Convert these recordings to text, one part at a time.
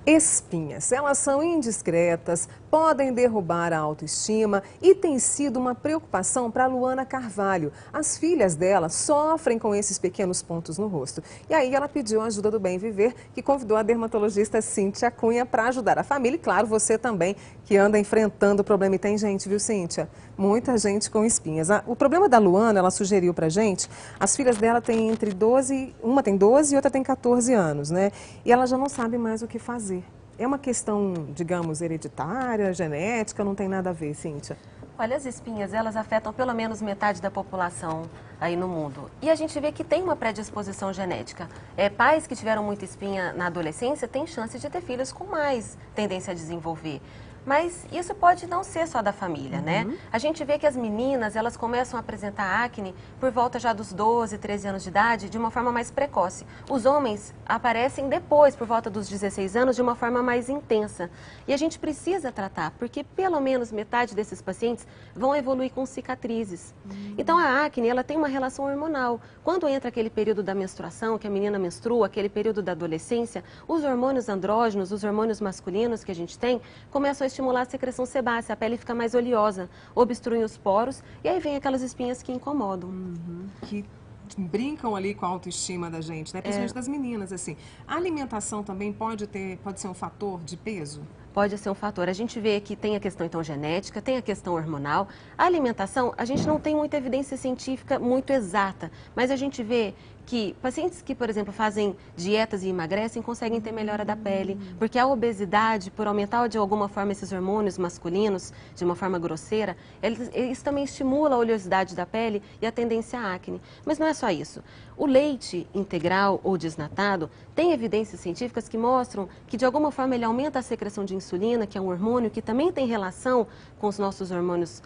Espinhas, elas são indiscretas, podem derrubar a autoestima e tem sido uma preocupação para a Luana Carvalho. As filhas dela sofrem com esses pequenos pontos no rosto. E aí ela pediu a ajuda do Bem Viver, que convidou a dermatologista Cíntia Cunha para ajudar a família. E claro, você também que anda enfrentando o problema. E tem gente, viu, Cíntia? Muita gente com espinhas. O problema da Luana, ela sugeriu pra gente, as filhas dela têm entre 12, uma tem 12 e outra tem 14 anos, né? E ela já não sabe mais o que fazer. É uma questão, digamos, hereditária, genética, não tem nada a ver, Cíntia? Olha, as espinhas, elas afetam pelo menos metade da população aí no mundo. E a gente vê que tem uma predisposição genética. Pais que tiveram muita espinha na adolescência têm chance de ter filhos com mais tendência a desenvolver. Mas isso pode não ser só da família, né? A gente vê que as meninas, elas começam a apresentar acne por volta já dos 12, 13 anos de idade, de uma forma mais precoce. Os homens aparecem depois, por volta dos 16 anos, de uma forma mais intensa. E a gente precisa tratar, porque pelo menos metade desses pacientes vão evoluir com cicatrizes. Então a acne, ela tem uma relação hormonal. Quando entra aquele período da menstruação, que a menina menstrua, aquele período da adolescência, os hormônios andrógenos, os hormônios masculinos que a gente tem, começam a estimular a secreção sebácea, a pele fica mais oleosa, obstruem os poros e aí vem aquelas espinhas que incomodam. Que brincam ali com a autoestima da gente, né? Principalmente das meninas, assim. A alimentação também pode ser um fator de peso? Pode ser um fator. A gente vê que tem a questão então genética, tem a questão hormonal. A alimentação, a gente não tem muita evidência científica muito exata, mas a gente vê que pacientes que, por exemplo, fazem dietas e emagrecem conseguem ter melhora da pele, porque a obesidade, por aumentar de alguma forma esses hormônios masculinos, de uma forma grosseira, isso também estimula a oleosidade da pele e a tendência à acne. Mas não é só isso. O leite integral ou desnatado tem evidências científicas que mostram que, de alguma forma, ele aumenta a secreção de insulina, que é um hormônio que também tem relação com os nossos hormônios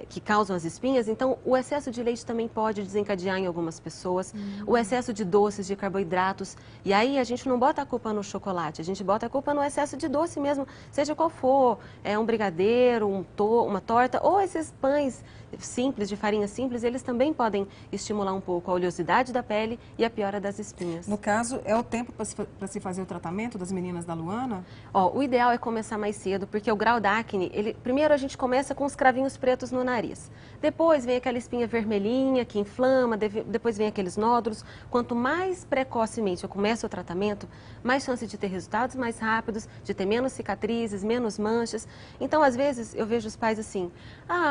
que causam as espinhas. Então, o excesso de leite também pode desencadear em algumas pessoas. O excesso de doces, de carboidratos. E aí a gente não bota a culpa no chocolate, a gente bota a culpa no excesso de doce mesmo, seja qual for. Um brigadeiro, uma torta, ou esses pães simples, de farinha simples, eles também podem estimular um pouco a oleosidade da pele e a piora das espinhas. No caso, é o tempo para se fazer o tratamento das meninas da Luana? O ideal é começar mais cedo, porque o grau da acne, primeiro a gente começa com os cravinhos pretos no nariz. Depois vem aquela espinha vermelhinha que inflama, depois vem aqueles nódulos. Quanto mais precocemente eu começo o tratamento, mais chance de ter resultados mais rápidos, de ter menos cicatrizes, menos manchas. Então, às vezes, eu vejo os pais assim,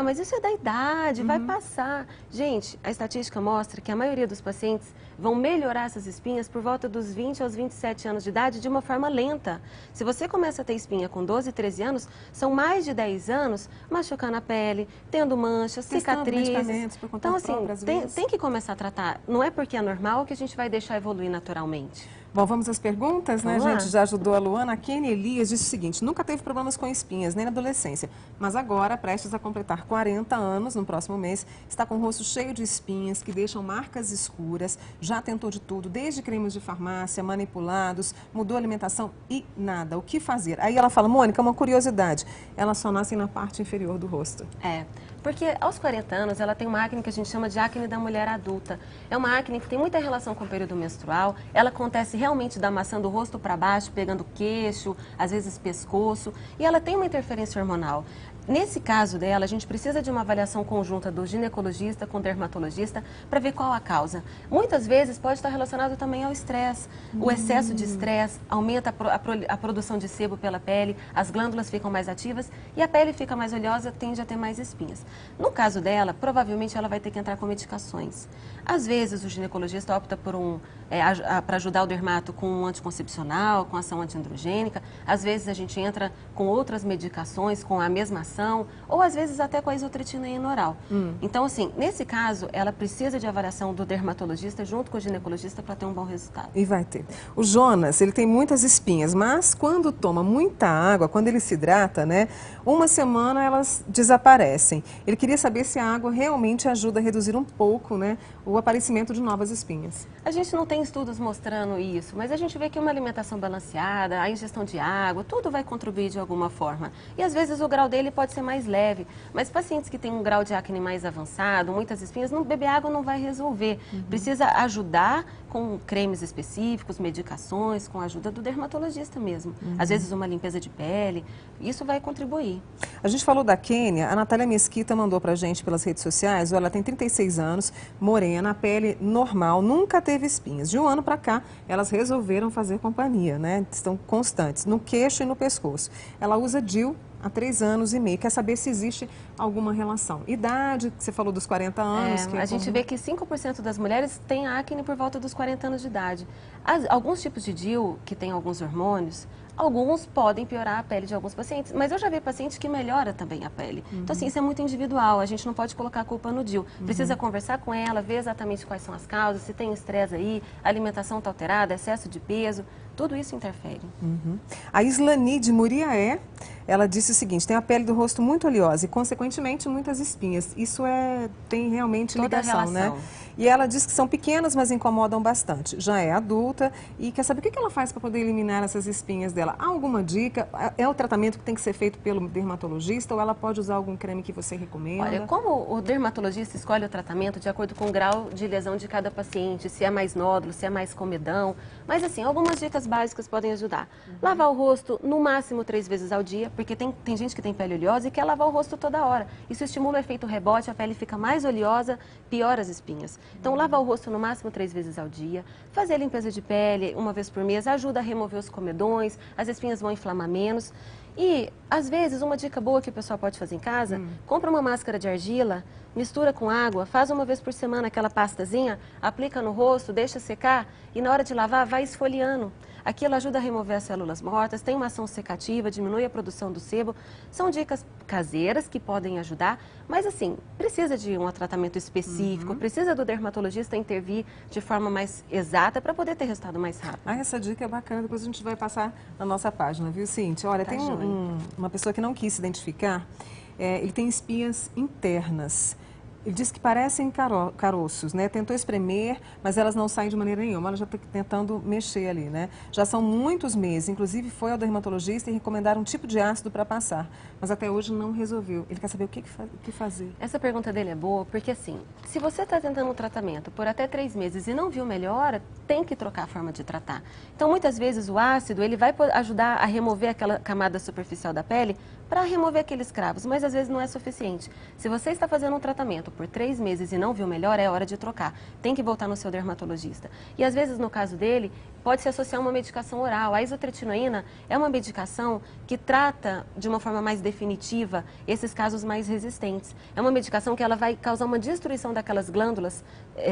mas isso é da idade, vai passar. Gente, a estatística mostra que a maioria dos pacientes vão melhorar essas espinhas por volta dos 20 aos 27 anos de idade de uma forma lenta. Se você começa a ter espinha com 12, 13 anos, são mais de 10 anos machucando a pele, tendo manchas, cicatrizes. Então, assim, tem que começar a tratar. Não é porque é normal que a gente vai deixar evoluir naturalmente. Bom, vamos às perguntas, né? Vamos A lá. gente já ajudou a Luana. A Kenny Elias disse o seguinte: nunca teve problemas com espinhas, nem na adolescência, mas agora, prestes a completar 40 anos, no próximo mês, está com o rosto cheio de espinhas que deixam marcas escuras, já tentou de tudo, desde cremes de farmácia, manipulados, mudou a alimentação e nada. O que fazer? Aí ela fala, Mônica, uma curiosidade, elas só nascem na parte inferior do rosto. Porque aos 40 anos ela tem uma acne que a gente chama de acne da mulher adulta. É uma acne que tem muita relação com o período menstrual, ela acontece realmente da maçã do rosto para baixo, pegando queixo, às vezes pescoço, e ela tem uma interferência hormonal. Nesse caso dela, a gente precisa de uma avaliação conjunta do ginecologista com o dermatologista para ver qual a causa. Muitas vezes pode estar relacionado também ao estresse. O excesso de estresse aumenta a produção de sebo pela pele, as glândulas ficam mais ativas e a pele fica mais oleosa, tende a ter mais espinhas. No caso dela, provavelmente ela vai ter que entrar com medicações. Às vezes o ginecologista opta por para ajudar o dermato com um anticoncepcional, com ação antiandrogênica. Às vezes a gente entra com outras medicações, com a mesma ação, ou às vezes até com a isotretinoína oral. Então, assim, nesse caso, ela precisa de avaliação do dermatologista junto com o ginecologista para ter um bom resultado. E vai ter. O Jonas, ele tem muitas espinhas, mas quando toma muita água, quando ele se hidrata, né, uma semana elas desaparecem. Ele queria saber se a água realmente ajuda a reduzir um pouco, né, o aparecimento de novas espinhas. A gente não tem estudos mostrando isso, mas a gente vê que uma alimentação balanceada, a ingestão de água, tudo vai contribuir de alguma forma. E às vezes o grau dele pode ser mais leve. Mas pacientes que têm um grau de acne mais avançado, muitas espinhas, beber água não vai resolver. Precisa ajudar com cremes específicos, medicações, com a ajuda do dermatologista mesmo. Às vezes uma limpeza de pele, isso vai contribuir. A gente falou da Kênia, a Natália Mesquita mandou pra gente pelas redes sociais, ela tem 36 anos, morena, pele normal, nunca teve espinhas. De um ano pra cá, elas resolveram fazer companhia, né? Estão constantes, no queixo e no pescoço. Ela usa DIU há 3 anos e meio. Quer saber se existe alguma relação. Idade, você falou dos 40 anos. A gente vê que 5% das mulheres têm acne por volta dos 40 anos de idade. Alguns tipos de DIU, que tem alguns hormônios, alguns podem piorar a pele de alguns pacientes, mas eu já vi pacientes que melhora também a pele. Então, assim, isso é muito individual, a gente não pode colocar a culpa no DIU. Precisa conversar com ela, ver exatamente quais são as causas, se tem estresse aí, a alimentação está alterada, excesso de peso, tudo isso interfere. A Islani de Muriaé, ela disse o seguinte, tem a pele do rosto muito oleosa e, consequentemente, muitas espinhas. Isso tem realmente ligação, né? E ela diz que são pequenas, mas incomodam bastante. Já é adulta e quer saber o que ela faz para poder eliminar essas espinhas dela. Há alguma dica? É o tratamento que tem que ser feito pelo dermatologista ou ela pode usar algum creme que você recomenda? Olha, como o dermatologista escolhe o tratamento de acordo com o grau de lesão de cada paciente, se é mais nódulo, se é mais comedão, mas assim, algumas dicas básicas podem ajudar. Lavar o rosto no máximo 3 vezes ao dia, porque tem gente que tem pele oleosa e quer lavar o rosto toda hora. Isso estimula o efeito rebote, a pele fica mais oleosa, piora as espinhas. Então, lavar o rosto no máximo 3 vezes ao dia, fazer a limpeza de pele 1 vez por mês, ajuda a remover os comedões, as espinhas vão inflamar menos. E, às vezes, uma dica boa que o pessoal pode fazer em casa, compra uma máscara de argila, mistura com água, faz 1 vez por semana aquela pastazinha, aplica no rosto, deixa secar e na hora de lavar vai esfoliando. Aquilo ajuda a remover as células mortas, tem uma ação secativa, diminui a produção do sebo. São dicas caseiras que podem ajudar, mas assim, precisa de um tratamento específico, precisa do dermatologista intervir de forma mais exata para poder ter resultado mais rápido. Essa dica é bacana, depois a gente vai passar na nossa página, viu, Cíntia? Olha, tem uma pessoa que não quis se identificar, ele tem espinhas internas. Ele diz que parecem caroços, né? Tentou espremer, mas elas não saem de maneira nenhuma. Ela já está tentando mexer ali, né? Já são muitos meses. Inclusive, foi ao dermatologista e recomendaram um tipo de ácido para passar. Mas até hoje não resolveu. Ele quer saber o que fazer. Essa pergunta dele é boa, porque assim, se você está tentando um tratamento por até 3 meses e não viu melhora, tem que trocar a forma de tratar. Então, muitas vezes, o ácido, ele vai ajudar a remover aquela camada superficial da pele para remover aqueles cravos, mas às vezes não é suficiente. Se você está fazendo um tratamento por 3 meses e não viu melhor, é hora de trocar. Tem que voltar no seu dermatologista. E às vezes, no caso dele, pode se associar a uma medicação oral. A isotretinoína é uma medicação que trata de uma forma mais definitiva esses casos mais resistentes. É uma medicação que ela vai causar uma destruição daquelas glândulas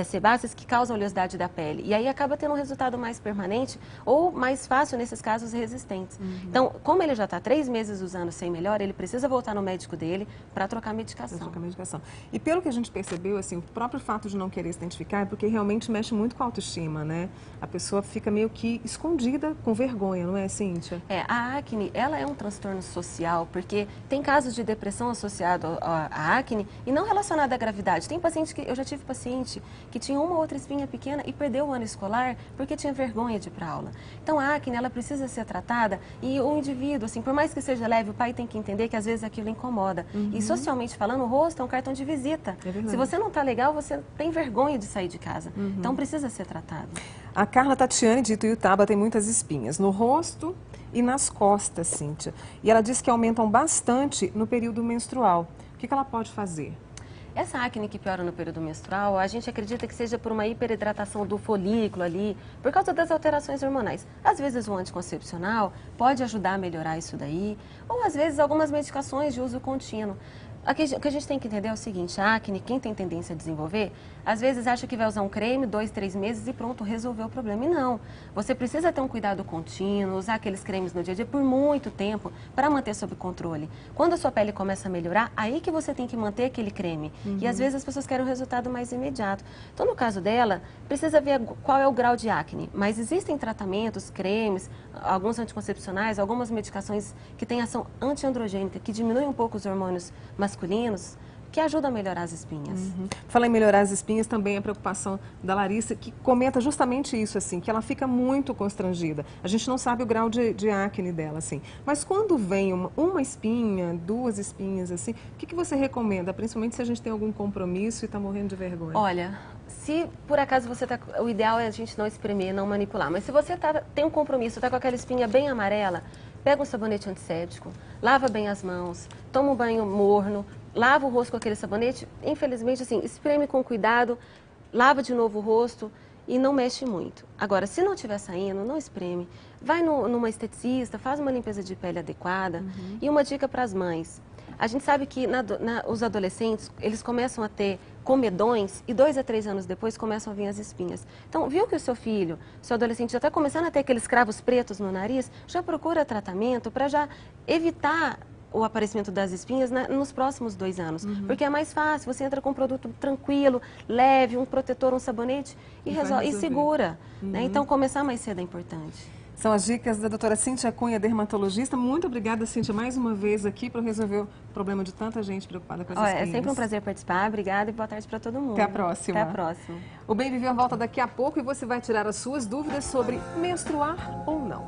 sebáceas que causam a oleosidade da pele. E aí acaba tendo um resultado mais permanente ou mais fácil nesses casos resistentes. Então, como ele já está 3 meses usando sem melhor, ele precisa voltar no médico dele para trocar a medicação. E pelo que a gente percebeu, assim, o próprio fato de não querer se identificar é porque realmente mexe muito com a autoestima, né? A pessoa fica meio que escondida, com vergonha, não é, Cíntia? A acne, ela é um transtorno social, porque tem casos de depressão associado à acne e não relacionado à gravidade. Tem paciente eu já tive paciente que tinha uma ou outra espinha pequena e perdeu o ano escolar porque tinha vergonha de ir para aula. Então, a acne, ela precisa ser tratada e o indivíduo, assim, por mais que seja leve, o pai tem que entender que às vezes aquilo incomoda. E socialmente falando, o rosto é um cartão de visita. Se você não está legal, você tem vergonha de sair de casa. Então, precisa ser tratado. A Carla Tatiane de Ituiutaba tem muitas espinhas no rosto e nas costas, Cíntia. E ela diz que aumentam bastante no período menstrual. O que ela pode fazer? Essa acne que piora no período menstrual, a gente acredita que seja por uma hiperidratação do folículo ali, por causa das alterações hormonais. Às vezes o anticoncepcional pode ajudar a melhorar isso daí, ou às vezes algumas medicações de uso contínuo. O que a gente tem que entender é o seguinte, a acne, quem tem tendência a desenvolver, às vezes acha que vai usar um creme, 2, 3 meses e pronto, resolveu o problema. E não, você precisa ter um cuidado contínuo, usar aqueles cremes no dia a dia por muito tempo para manter sob controle. Quando a sua pele começa a melhorar, aí que você tem que manter aquele creme. E às vezes as pessoas querem um resultado mais imediato. Então, no caso dela, precisa ver qual é o grau de acne. Mas existem tratamentos, cremes, alguns anticoncepcionais, algumas medicações que têm ação antiandrogênica, que diminuem um pouco os hormônios masculinos, que ajuda a melhorar as espinhas. Falar em melhorar as espinhas também é a preocupação da Larissa, que comenta justamente isso, assim, que ela fica muito constrangida. A gente não sabe o grau de acne dela, assim. Mas quando vem uma espinha, 2 espinhas, assim, o que você recomenda? Principalmente se a gente tem algum compromisso e está morrendo de vergonha. Olha, se por acaso você tá... O ideal é a gente não espremer, não manipular. Mas se você tem um compromisso, está com aquela espinha bem amarela, pega um sabonete antisséptico, lava bem as mãos, toma um banho morno, lava o rosto com aquele sabonete. Infelizmente, assim, espreme com cuidado, lava de novo o rosto e não mexe muito. Agora, se não estiver saindo, não espreme. Vai numa esteticista, faz uma limpeza de pele adequada. E uma dica para as mães. A gente sabe que os adolescentes, eles começam a ter comedões e 2 a 3 anos depois começam a vir as espinhas. Então, viu que o seu filho, seu adolescente já está começando a ter aqueles cravos pretos no nariz, já procura tratamento para já evitar o aparecimento das espinhas nos próximos 2 anos. Porque é mais fácil, você entra com um produto tranquilo, leve, um protetor, um sabonete e segura. Né? Então, começar mais cedo é importante. São as dicas da doutora Cíntia Cunha, dermatologista. Muito obrigada, Cíntia, mais uma vez aqui para resolver o problema de tanta gente preocupada com as espinhas. É sempre um prazer participar. Obrigada e boa tarde para todo mundo. Até a próxima. Até a próxima. O Bem Viver volta daqui a pouco e você vai tirar as suas dúvidas sobre menstruar ou não.